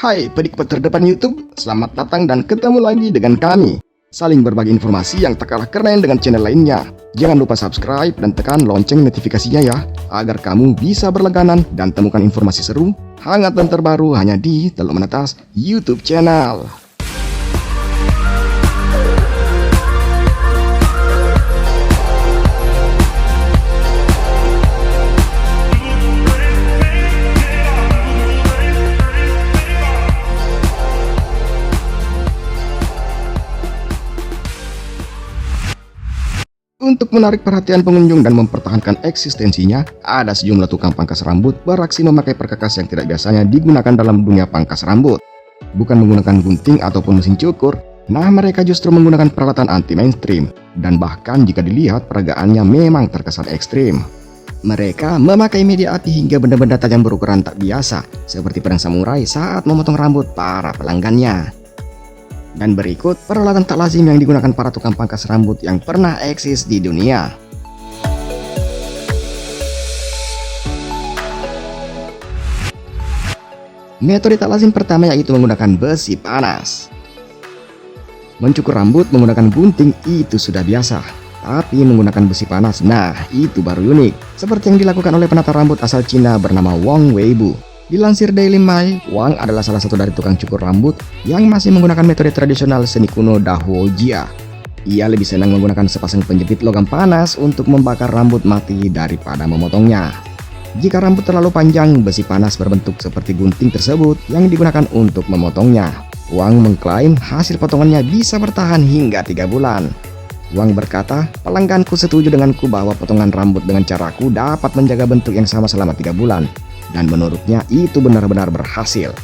Hai penikmat terdepan YouTube, selamat datang dan ketemu lagi dengan kami. Saling berbagi informasi yang tak kalah keren dengan channel lainnya. Jangan lupa subscribe dan tekan lonceng notifikasinya ya, agar kamu bisa berlangganan dan temukan informasi seru, hangat dan terbaru hanya di Teluk Menetas YouTube channel. Untuk menarik perhatian pengunjung dan mempertahankan eksistensinya, ada sejumlah tukang pangkas rambut beraksi memakai perkakas yang tidak biasanya digunakan dalam dunia pangkas rambut. Bukan menggunakan gunting ataupun mesin cukur, nah mereka justru menggunakan peralatan anti-mainstream, dan bahkan jika dilihat peragaannya memang terkesan ekstrim. Mereka memakai media api hingga benda-benda tajam berukuran tak biasa, seperti pedang samurai saat memotong rambut para pelanggannya. Dan berikut peralatan tak lazim yang digunakan para tukang pangkas rambut yang pernah eksis di dunia. Metode tak lazim pertama yaitu menggunakan besi panas. Mencukur rambut menggunakan gunting itu sudah biasa, tapi menggunakan besi panas, nah itu baru unik. Seperti yang dilakukan oleh penata rambut asal Cina bernama Wang Weibo. Dilansir Daily Mail, Wang adalah salah satu dari tukang cukur rambut yang masih menggunakan metode tradisional seni kuno Dahou Jia. Ia lebih senang menggunakan sepasang penjepit logam panas untuk membakar rambut mati daripada memotongnya. Jika rambut terlalu panjang, besi panas berbentuk seperti gunting tersebut yang digunakan untuk memotongnya. Wang mengklaim hasil potongannya bisa bertahan hingga 3 bulan. Wang berkata, pelangganku setuju denganku bahwa potongan rambut dengan caraku dapat menjaga bentuk yang sama selama 3 bulan. Dan menurutnya itu benar-benar berhasil.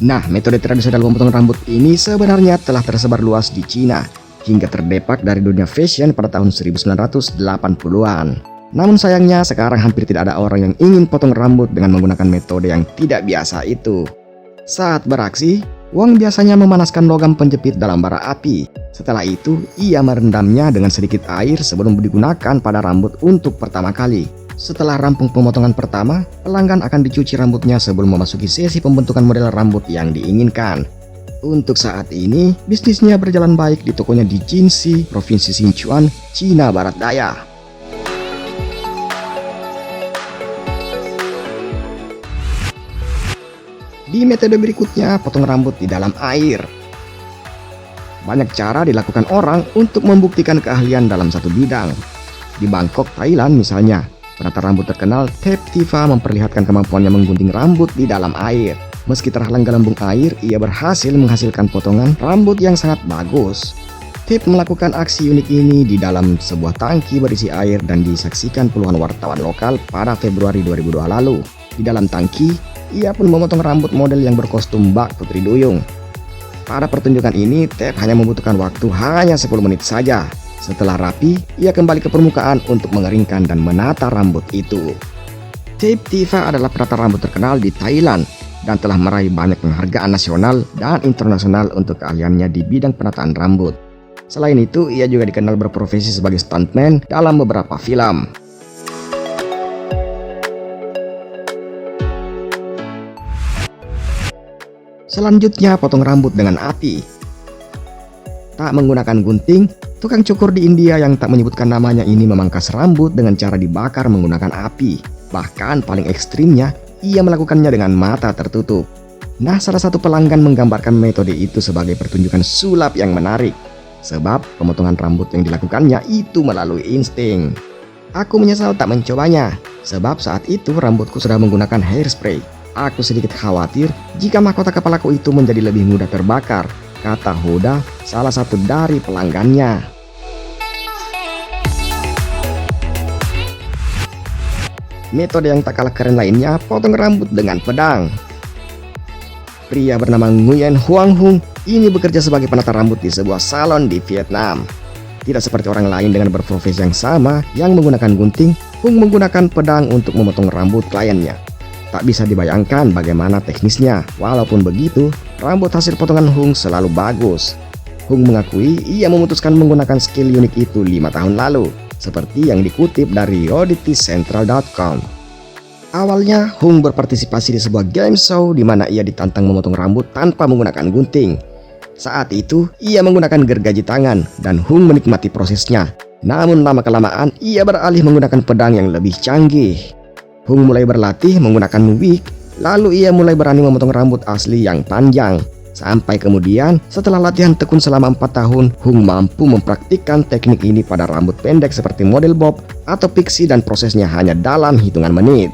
Nah, metode tradisional pemotongan rambut ini sebenarnya telah tersebar luas di Cina hingga terdepak dari dunia fashion pada tahun 1980-an. Namun sayangnya sekarang hampir tidak ada orang yang ingin potong rambut dengan menggunakan metode yang tidak biasa itu. Saat beraksi, Wang biasanya memanaskan logam penjepit dalam bara api. Setelah itu, ia merendamnya dengan sedikit air sebelum digunakan pada rambut untuk pertama kali. Setelah rampung pemotongan pertama, pelanggan akan dicuci rambutnya sebelum memasuki sesi pembentukan model rambut yang diinginkan. Untuk saat ini, bisnisnya berjalan baik di tokonya di Jinxi, Provinsi Sichuan, Cina Barat Daya. Di metode berikutnya, potong rambut di dalam air. Banyak cara dilakukan orang untuk membuktikan keahlian dalam satu bidang. Di Bangkok, Thailand misalnya, penata rambut terkenal Tep Tifa memperlihatkan kemampuannya menggunting rambut di dalam air. Meski terhalang gelembung air, ia berhasil menghasilkan potongan rambut yang sangat bagus. Tep melakukan aksi unik ini di dalam sebuah tangki berisi air dan disaksikan puluhan wartawan lokal pada Februari 2002 lalu. Di dalam tangki, ia pun memotong rambut model yang berkostum bak Putri Duyung. Pada pertunjukan ini, Tep hanya membutuhkan waktu hanya 10 menit saja. Setelah rapi, ia kembali ke permukaan untuk mengeringkan dan menata rambut itu. Tep Tifa adalah penata rambut terkenal di Thailand dan telah meraih banyak penghargaan nasional dan internasional untuk keahliannya di bidang penataan rambut. Selain itu, ia juga dikenal berprofesi sebagai stuntman dalam beberapa film. Selanjutnya, potong rambut dengan api. Tak menggunakan gunting, tukang cukur di India yang tak menyebutkan namanya ini memangkas rambut dengan cara dibakar menggunakan api. Bahkan paling ekstrimnya, ia melakukannya dengan mata tertutup. Nah, salah satu pelanggan menggambarkan metode itu sebagai pertunjukan sulap yang menarik. Sebab pemotongan rambut yang dilakukannya itu melalui insting. Aku menyesal tak mencobanya, sebab saat itu rambutku sudah menggunakan hairspray. Aku sedikit khawatir jika mahkota kepalaku itu menjadi lebih mudah terbakar, kata Hoda, salah satu dari pelanggannya. Metode yang tak kalah keren lainnya, potong rambut dengan pedang. Pria bernama Nguyen Huang Hung ini bekerja sebagai penata rambut di sebuah salon di Vietnam. Tidak seperti orang lain dengan berprofesi yang sama yang menggunakan gunting, Hung menggunakan pedang untuk memotong rambut kliennya. Tak bisa dibayangkan bagaimana teknisnya. Walaupun begitu, rambut hasil potongan Hung selalu bagus. Hung mengakui ia memutuskan menggunakan skill unik itu 5 tahun lalu, seperti yang dikutip dari odditycentral.com. Awalnya, Hung berpartisipasi di sebuah game show di mana ia ditantang memotong rambut tanpa menggunakan gunting. Saat itu, ia menggunakan gergaji tangan dan Hung menikmati prosesnya. Namun lama-kelamaan, ia beralih menggunakan pedang yang lebih canggih. Hung mulai berlatih menggunakan wig, lalu ia mulai berani memotong rambut asli yang panjang. Sampai kemudian, setelah latihan tekun selama 4 tahun, Hung mampu mempraktikkan teknik ini pada rambut pendek seperti model bob atau pixie dan prosesnya hanya dalam hitungan menit.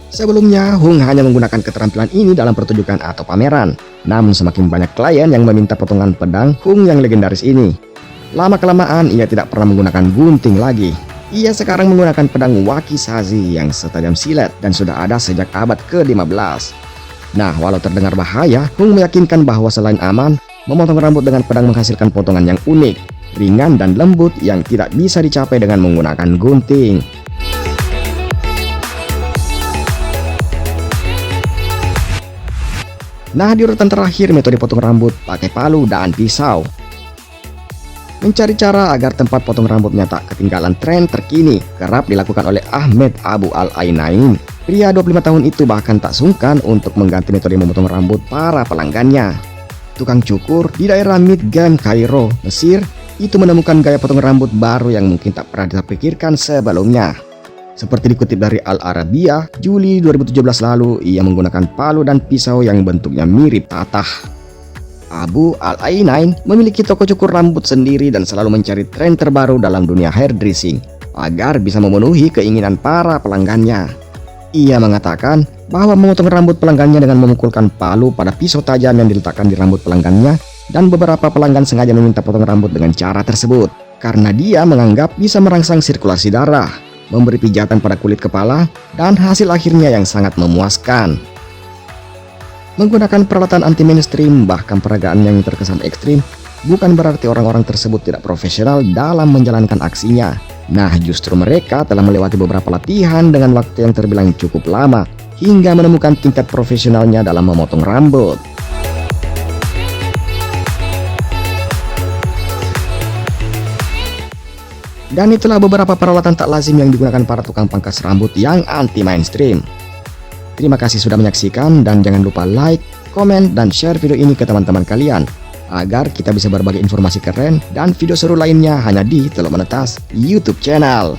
Sebelumnya, Hung hanya menggunakan keterampilan ini dalam pertunjukan atau pameran. Namun semakin banyak klien yang meminta potongan pedang Hung yang legendaris ini. Lama-kelamaan ia tidak pernah menggunakan gunting lagi. Ia sekarang menggunakan pedang wakizashi yang setajam silet dan sudah ada sejak abad ke-15. Nah, walau terdengar bahaya, Hung meyakinkan bahwa selain aman, memotong rambut dengan pedang menghasilkan potongan yang unik, ringan dan lembut yang tidak bisa dicapai dengan menggunakan gunting. Nah, di urutan terakhir metode potong rambut pakai palu dan pisau. Mencari cara agar tempat potong rambutnya tak ketinggalan tren terkini kerap dilakukan oleh Ahmed Abu Al-Ainain. Pria 25 tahun itu bahkan tak sungkan untuk mengganti metode memotong rambut para pelanggannya. Tukang cukur di daerah Midgame, Kairo, Mesir, itu menemukan gaya potong rambut baru yang mungkin tak pernah terpikirkan sebelumnya. Seperti dikutip dari Al Arabiya, Juli 2017 lalu, ia menggunakan palu dan pisau yang bentuknya mirip tatah. Abu Al-Ainain memiliki toko cukur rambut sendiri dan selalu mencari tren terbaru dalam dunia hairdressing agar bisa memenuhi keinginan para pelanggannya. Ia mengatakan bahwa memotong rambut pelanggannya dengan memukulkan palu pada pisau tajam yang diletakkan di rambut pelanggannya, dan beberapa pelanggan sengaja meminta potong rambut dengan cara tersebut karena dia menganggap bisa merangsang sirkulasi darah, memberi pijatan pada kulit kepala, dan hasil akhirnya yang sangat memuaskan. Menggunakan peralatan anti-mainstream, bahkan peragaan yang terkesan ekstrim, bukan berarti orang-orang tersebut tidak profesional dalam menjalankan aksinya. Nah, justru mereka telah melewati beberapa latihan dengan waktu yang terbilang cukup lama, hingga menemukan tingkat profesionalnya dalam memotong rambut. Dan itulah beberapa peralatan tak lazim yang digunakan para tukang pangkas rambut yang anti-mainstream. Terima kasih sudah menyaksikan dan jangan lupa like, komen, dan share video ini ke teman-teman kalian agar kita bisa berbagi informasi keren dan video seru lainnya hanya di Teluk Menetas YouTube channel.